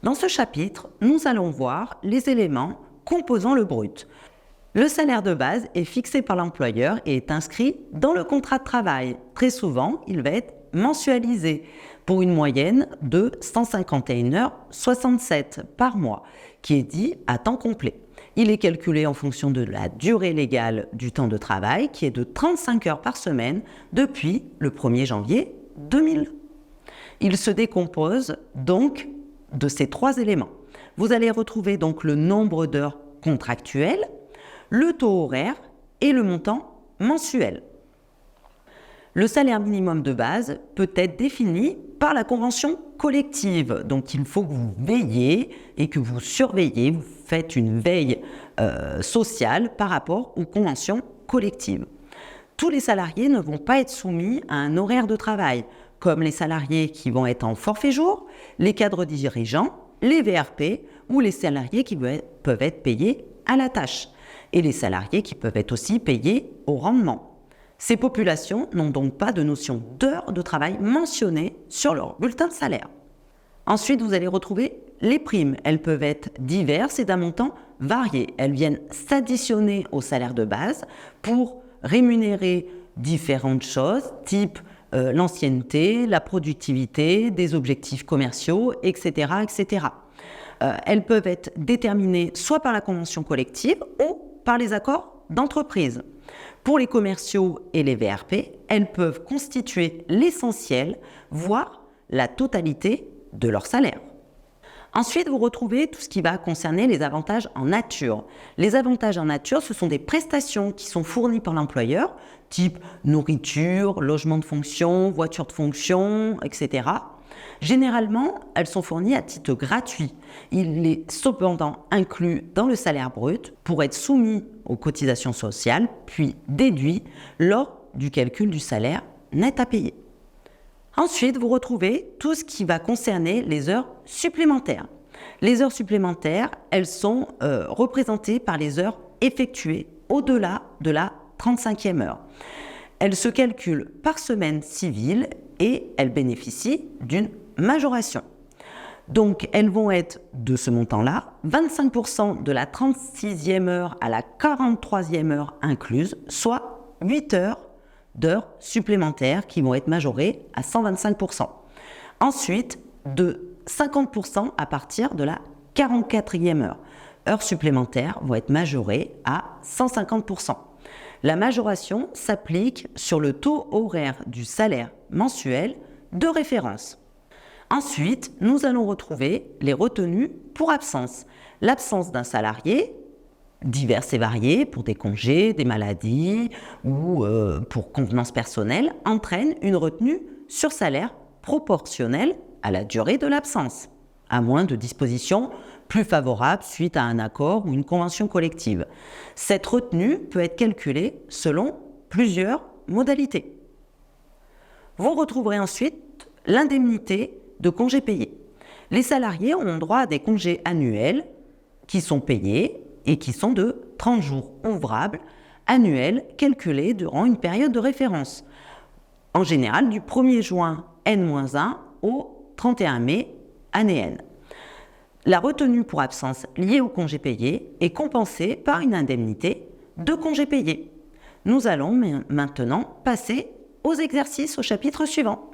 Dans ce chapitre, nous allons voir les éléments composant le brut. Le salaire de base est fixé par l'employeur et est inscrit dans le contrat de travail. Très souvent, il va être mensualisé pour une moyenne de 151,67 h par mois, qui est dit à temps complet. Il est calculé en fonction de la durée légale du temps de travail, qui est de 35 heures par semaine depuis le 1er janvier 2000. Il se décompose donc de ces trois éléments. Vous allez retrouver donc le nombre d'heures contractuelles, le taux horaire et le montant mensuel. Le salaire minimum de base peut être défini par la convention collective. Donc il faut que vous veillez et que vous surveillez, vous faites une veille sociale par rapport aux conventions collectives. Tous les salariés ne vont pas être soumis à un horaire de travail, comme les salariés qui vont être en forfait jour, les cadres dirigeants, les VRP ou les salariés qui peuvent être payés à la tâche et les salariés qui peuvent être aussi payés au rendement. Ces populations n'ont donc pas de notion d'heures de travail mentionnées sur leur bulletin de salaire. Ensuite, vous allez retrouver les primes. Elles peuvent être diverses et d'un montant varié. Elles viennent s'additionner au salaire de base pour rémunérer différentes choses, type l'ancienneté, la productivité, des objectifs commerciaux, etc. etc. Elles peuvent être déterminées soit par la convention collective ou par les accords d'entreprise. Pour les commerciaux et les VRP, elles peuvent constituer l'essentiel, voire la totalité de leur salaire. Ensuite, vous retrouvez tout ce qui va concerner les avantages en nature. Les avantages en nature, ce sont des prestations qui sont fournies par l'employeur, type nourriture, logement de fonction, voiture de fonction, etc. Généralement, elles sont fournies à titre gratuit. Il est cependant inclus dans le salaire brut pour être soumis aux cotisations sociales, puis déduit lors du calcul du salaire net à payer. Ensuite, vous retrouvez tout ce qui va concerner les heures supplémentaires. Les heures supplémentaires, elles sont représentées par les heures effectuées au-delà de la 35e heure. Elles se calculent par semaine civile et elles bénéficient d'une majoration. Donc, elles vont être de ce montant-là, 25% de la 36e heure à la 43e heure incluse, soit 8 heures d'heures supplémentaires qui vont être majorées à 125%. Ensuite, de 50% à partir de la 44e heure. Heures supplémentaires vont être majorées à 150%. La majoration s'applique sur le taux horaire du salaire mensuel de référence. Ensuite, nous allons retrouver les retenues pour absence. L'absence d'un salarié, diverses et variées, pour des congés, des maladies ou pour convenance personnelle, entraîne une retenue sur salaire proportionnelle à la durée de l'absence, à moins de dispositions plus favorables suite à un accord ou une convention collective. Cette retenue peut être calculée selon plusieurs modalités. Vous retrouverez ensuite l'indemnité de congés payés. Les salariés ont droit à des congés annuels qui sont payés et qui sont de 30 jours ouvrables annuels calculés durant une période de référence. En général, du 1er juin N-1 au 31 mai année N. La retenue pour absence liée au congé payé est compensée par une indemnité de congé payé. Nous allons maintenant passer aux exercices au chapitre suivant.